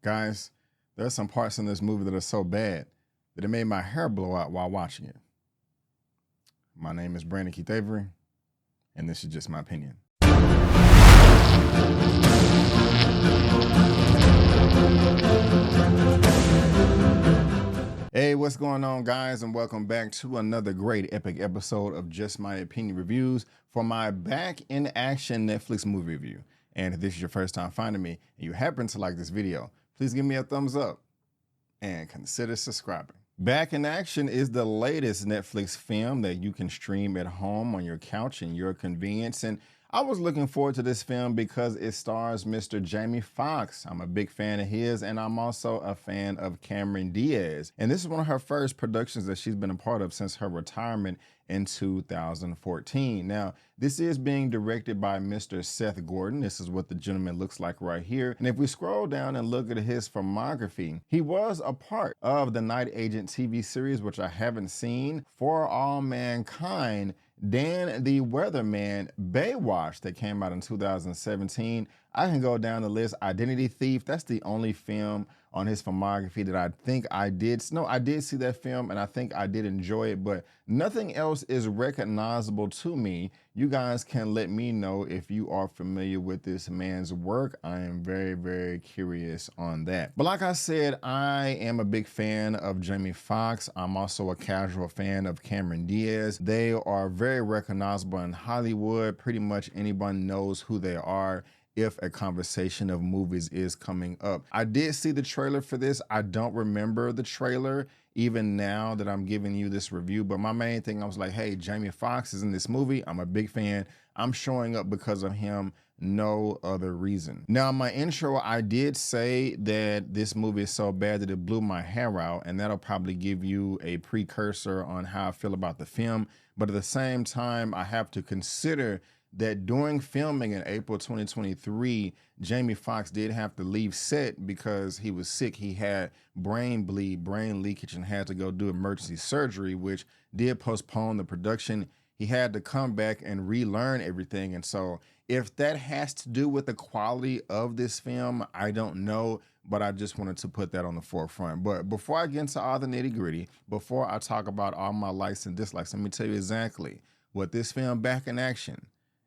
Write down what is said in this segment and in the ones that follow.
Guys, there are some parts in this movie that are so bad that it made my hair blow out while watching it. My name is Brandon Keith Avery, and this is just my opinion. Hey, what's going on, guys, and welcome back to another great epic episode of Just My Opinion Reviews for my Back in Action Netflix movie review. And if this is your first time finding me and you happen to like this video, please give me a thumbs up and consider subscribing. Back in Action is the latest Netflix film that you can stream at home on your couch in your convenience. And I was looking forward to this film because it stars Mr. Jamie Foxx. I'm a big fan of his, and I'm also a fan of Cameron Diaz. And this is one of her first productions that she's been a part of since her retirement in 2014. Now, this is being directed by Mr. Seth Gordon. This is what the gentleman looks like right here. And if we scroll down and look at his filmography, he was a part of the Night Agent TV series, which I haven't seen, For All Mankind, Dan the Weatherman, Baywatch that came out in 2017. I can go down the list. Identity Thief, that's the only film on his filmography that I think I did. No, I did see that film and I think I did enjoy it, but nothing else is recognizable to me. You guys can let me know if you are familiar with this man's work. I am very, very curious on that. But like I said, I am a big fan of Jamie Foxx. I'm also a casual fan of Cameron Diaz. They are very recognizable in Hollywood. Pretty much anyone knows who they are if a conversation of movies is coming up. I did see the trailer for this. I don't remember the trailer even now that I'm giving you this review, but my main thing, I was like, hey, Jamie Foxx is in this movie. I'm a big fan. I'm showing up because of him, no other reason. Now, in my intro, I did say that this movie is so bad that it blew my hair out, and that'll probably give you a precursor on how I feel about the film. But at the same time, I have to consider that during filming in April 2023, Jamie Foxx did have to leave set because he was sick. He had brain bleed, brain leakage, and had to go do emergency surgery, which did postpone the production. He had to come back and relearn everything. And so if that has to do with the quality of this film, I don't know, but I just wanted to put that on the forefront. But before I get into all the nitty gritty, before I talk about all my likes and dislikes, let me tell you exactly what this film Back in Action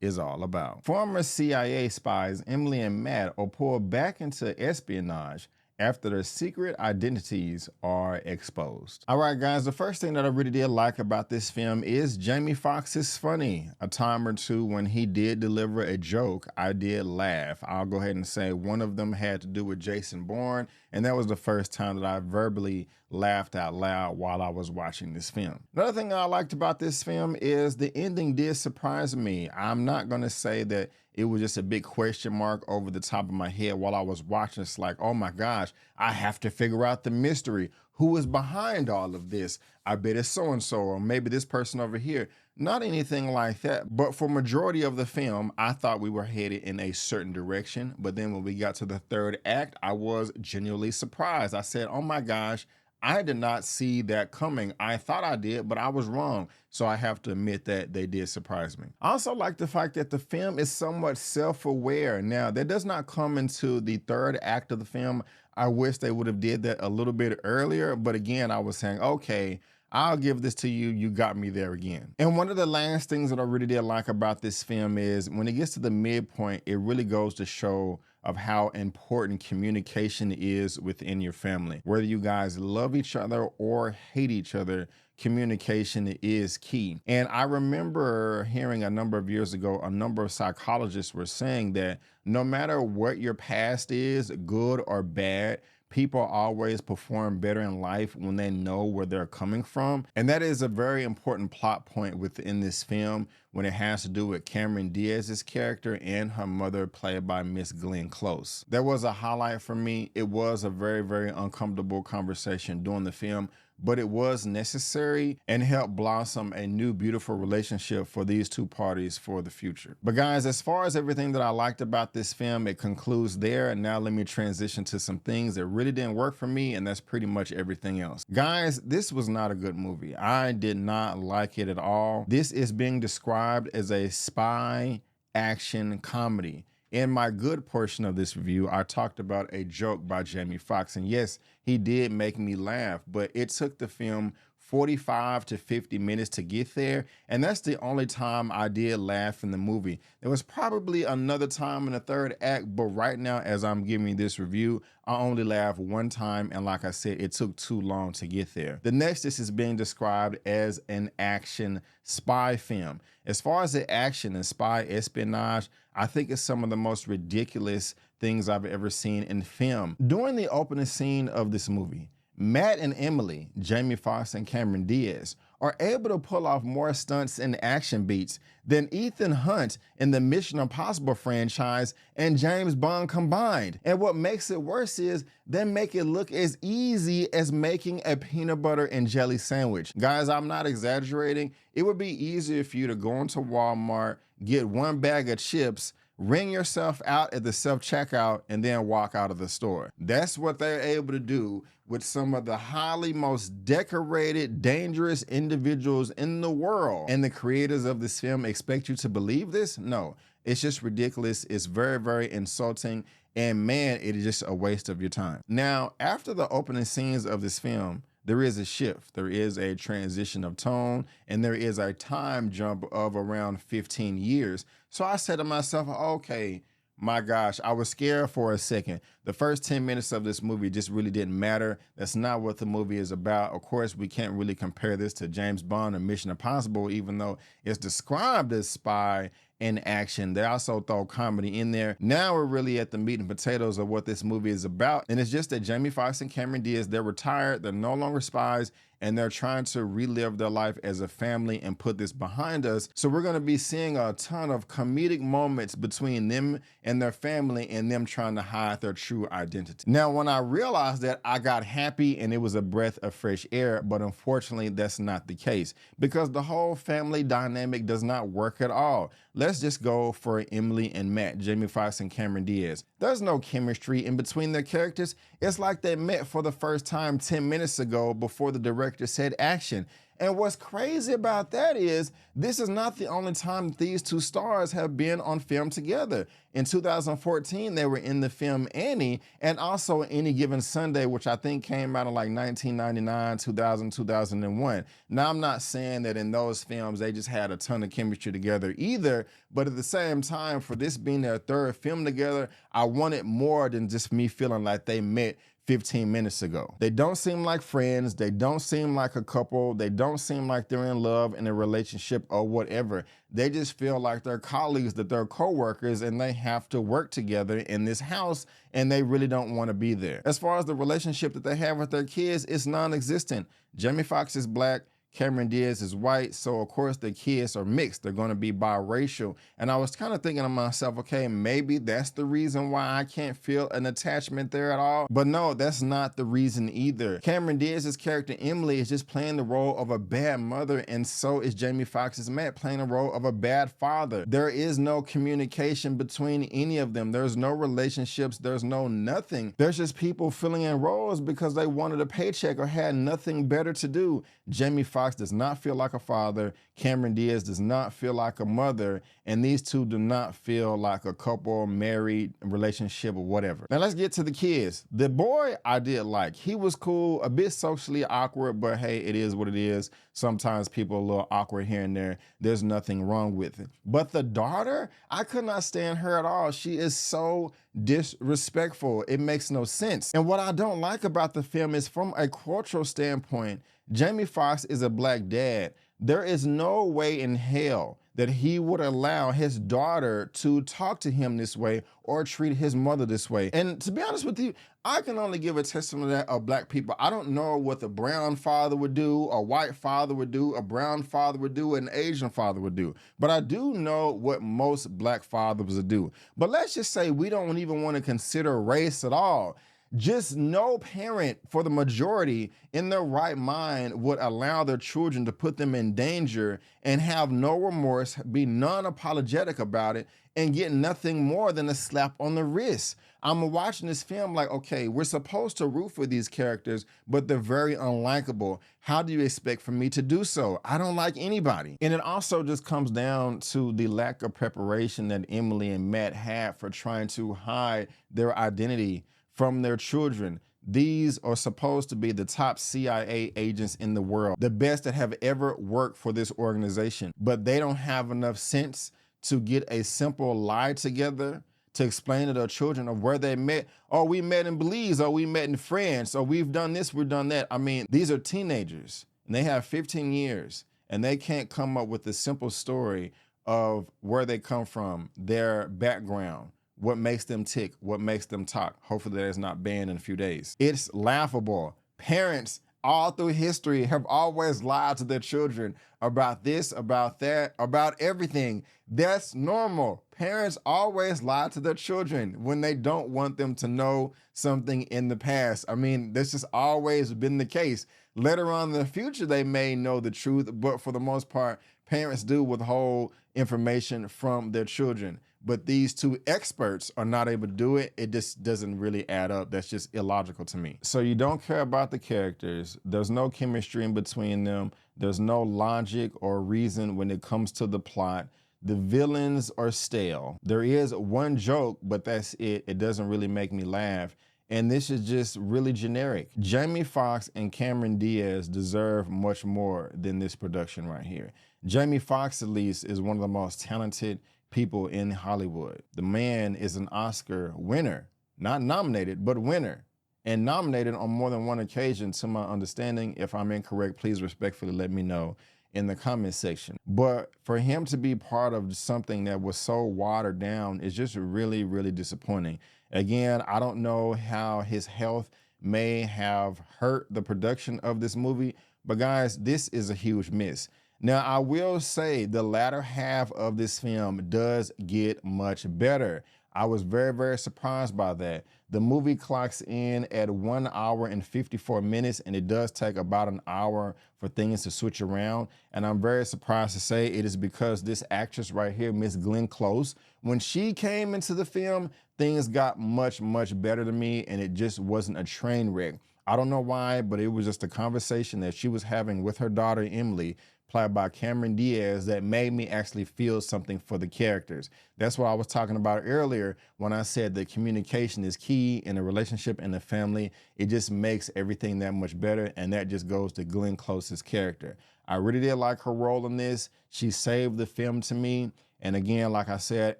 is all about. Former CIA spies Emily and Matt are pulled back into espionage after their secret identities are exposed. All right, guys, the first thing that I really did like about this film is Jamie Foxx is funny. A time or two when he did deliver a joke, I did laugh. I'll go ahead and say one of them had to do with Jason Bourne, and that was the first time that I verbally laughed out loud while I was watching this film. Another thing I liked about this film is the ending did surprise me. I'm not gonna say that it was just a big question mark over the top of my head while I was watching. It's like, oh my gosh, I have to figure out the mystery. Who is behind all of this? I bet it's so-and-so, or maybe this person over here. Not anything like that. But for majority of the film, I thought we were headed in a certain direction. But then when we got to the third act, I was genuinely surprised. I said, oh my gosh, I did not see that coming. I thought I did, but I was wrong. So I have to admit that they did surprise me. I also like the fact that the film is somewhat self-aware. Now, that does not come into the third act of the film. I wish they would have did that a little bit earlier. But again, I was saying, okay, I'll give this to you. You got me there again. And one of the last things that I really did like about this film is when it gets to the midpoint, it really goes to show of how important communication is within your family. Whether you guys love each other or hate each other, communication is key. And I remember hearing a number of years ago, a number of psychologists were saying that no matter what your past is, good or bad, people always perform better in life when they know where they're coming from. And that is a very important plot point within this film when it has to do with Cameron Diaz's character and her mother, played by Miss Glenn Close. That was a highlight for me. It was a very, very uncomfortable conversation during the film, but it was necessary and helped blossom a new beautiful relationship for these two parties for the future. But guys, as far as everything that I liked about this film, it concludes there. And now let me transition to some things that really didn't work for me, and that's pretty much everything else. Guys, this was not a good movie. I did not like it at all. This is being described as a spy action comedy. In my good portion of this review, I talked about a joke by Jamie Foxx, and yes, he did make me laugh, but it took the film 45 to 50 minutes to get there, and that's the only time I did laugh in the movie. There was probably another time in the third act, but right now, as I'm giving this review, I only laughed one time, and like I said, it took too long to get there. The next, this is being described as an action spy film. As far as the action and spy espionage, I think it's some of the most ridiculous things I've ever seen in film. During the opening scene of this movie, Matt and Emily, Jamie Foxx and Cameron Diaz, are able to pull off more stunts and action beats than Ethan Hunt in the Mission Impossible franchise and James Bond combined. And what makes it worse is they make it look as easy as making a peanut butter and jelly sandwich. Guys, I'm not exaggerating. It would be easier for you to go into Walmart, get one bag of chips, ring yourself out at the self-checkout, and then walk out of the store. That's what they're able to do with some of the highly most decorated, dangerous individuals in the world. And the creators of this film expect you to believe this? No, it's just ridiculous. It's very, very insulting. And man, it is just a waste of your time. Now, after the opening scenes of this film, there is a shift. There is a transition of tone, and there is a time jump of around 15 years. So I said to myself, okay, my gosh, I was scared for a second. The first 10 minutes of this movie just really didn't matter. That's not what the movie is about. Of course, we can't really compare this to James Bond or Mission Impossible, even though it's described as spy in action. They also throw comedy in there. Now we're really at the meat and potatoes of what this movie is about. And it's just that Jamie Foxx and Cameron Diaz, they're retired, they're no longer spies, and they're trying to relive their life as a family and put this behind us. So we're gonna be seeing a ton of comedic moments between them and their family and them trying to hide their true identity. Now, when I realized that, I got happy and it was a breath of fresh air, but unfortunately that's not the case because the whole family dynamic does not work at all. Let's just go for Emily and Matt, Jamie Foxx and Cameron Diaz. There's no chemistry in between their characters. It's like they met for the first time 10 minutes ago before the director said action. And what's crazy about that is this is not the only time these two stars have been on film together. In 2014, they were in the film Annie and also Any Given Sunday, which I think came out in like 1999, 2000, 2001. Now, I'm not saying that in those films, they just had a ton of chemistry together either, but at the same time, for this being their third film together, I wanted more than just me feeling like they met 15 minutes ago. They don't seem like friends. They don't seem like a couple. They don't seem like they're in love, in a relationship or whatever. They just feel like they're colleagues, that they're co-workers, and they have to work together in this house, and they really don't want to be there. As far as the relationship that they have with their kids, it's non-existent. Jamie Foxx is black. Cameron Diaz is white, so of course the kids are mixed. They're going to be biracial. And I was kind of thinking to myself, okay, maybe that's the reason why I can't feel an attachment there at all. But no, that's not the reason either. Cameron Diaz's character Emily is just playing the role of a bad mother, and so is Jamie Foxx's Matt playing the role of a bad father. There is no communication between any of them. There's no relationships. There's no nothing. There's just people filling in roles because they wanted a paycheck or had nothing better to do. Jamie Foxx does not feel like a father. Cameron Diaz does not feel like a mother. And these two do not feel like a couple, married, relationship, or whatever. Now let's get to the kids. The boy I did like. He was cool, a bit socially awkward, but hey, it is what it is. Sometimes people are a little awkward here and there. There's nothing wrong with it. But the daughter, I could not stand her at all. She is so disrespectful. It makes no sense. And what I don't like about the film is from a cultural standpoint, Jamie Foxx is a black dad. There is no way in hell that he would allow his daughter to talk to him this way or treat his mother this way. And to be honest with you, I can only give a testimony of black people. I don't know what a brown father would do, a white father would do, a brown father would do, an Asian father would do. But I do know what most black fathers would do. But let's just say we don't even want to consider race at all. Just no parent, for the majority, in their right mind would allow their children to put them in danger and have no remorse, be non-apologetic about it, and get nothing more than a slap on the wrist. I'm watching this film like, okay, we're supposed to root for these characters, but they're very unlikable. How do you expect for me to do so? I don't like anybody. And it also just comes down to the lack of preparation that Emily and Matt had for trying to hide their identity from their children. These are supposed to be the top CIA agents in the world, the best that have ever worked for this organization, but they don't have enough sense to get a simple lie together to explain to their children of where they met. Oh, we met in Belize, or we met in France, or we've done this, we've done that. I mean, these are teenagers and they have 15 years and they can't come up with a simple story of where they come from, their background, what makes them tick, what makes them talk. Hopefully that is not banned in a few days. It's laughable. Parents all through history have always lied to their children about this, about that, about everything. That's normal. Parents always lie to their children when they don't want them to know something in the past. I mean, this has always been the case. Later on in the future, they may know the truth, but for the most part, parents do withhold information from their children. But these two experts are not able to do it. It just doesn't really add up. That's just illogical to me. So you don't care about the characters. There's no chemistry in between them. There's no logic or reason when it comes to the plot. The villains are stale. There is one joke, but that's it. It doesn't really make me laugh. And this is just really generic. Jamie Foxx and Cameron Diaz deserve much more than this production right here. Jamie Foxx, at least, is one of the most talented people in Hollywood. The man is an Oscar winner, not nominated, but winner, and nominated on more than one occasion to my understanding. If I'm incorrect, please respectfully let me know in the comment section. But for him to be part of something that was so watered down is just really, really disappointing. Again, I don't know how his health may have hurt the production of this movie, but guys, this is a huge miss. Now, I will say the latter half of this film does get much better. I was very, very surprised by that. The movie clocks in at 1 hour and 54 minutes, and it does take about an hour for things to switch around. And I'm very surprised to say it is because this actress right here, Miss Glenn Close, when she came into the film, things got much, much better to me, and it just wasn't a train wreck. I don't know why, but it was just a conversation that she was having with her daughter, Emily, played by Cameron Diaz, that made me actually feel something for the characters. That's what I was talking about earlier when I said that communication is key in a relationship and a family. It just makes everything that much better, and that just goes to Glenn Close's character. I really did like her role in this. She saved the film to me. And again, like I said,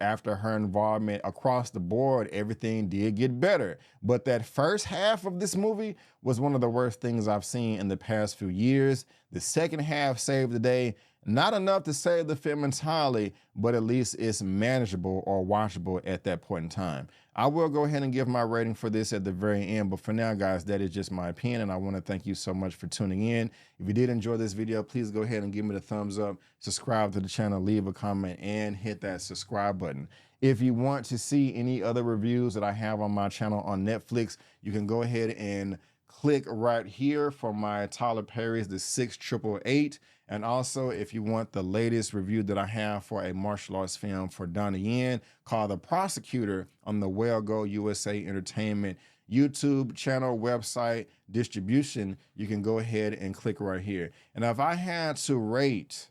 after her involvement across the board, everything did get better. But that first half of this movie was one of the worst things I've seen in the past few years. The second half saved the day. Not enough to save the film entirely, but at least it's manageable or watchable at that point in time. I will go ahead and give my rating for this at the very end, but for now, guys, that is just my opinion, and I want to thank you so much for tuning in. If you did enjoy this video, please go ahead and give me the thumbs up, subscribe to the channel, leave a comment, and hit that subscribe button. If you want to see any other reviews that I have on my channel on Netflix, you can go ahead and click right here for my Tyler Perry's The 6888. And also, if you want the latest review that I have for a martial arts film for Donnie Yen called The Prosecutor on the Well Go USA Entertainment YouTube channel, website, distribution, you can go ahead and click right here. And if I had to rate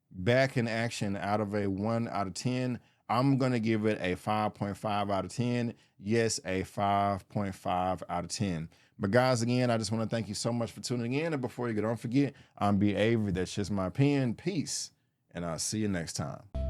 Back in Action out of a 1 out of 10, I'm going to give it a 5.5 out of 10. Yes, a 5.5 out of 10. But guys, again, I just want to thank you so much for tuning in. And before you go, don't forget, I'm B. Avery. That's just my opinion. Peace. And I'll see you next time.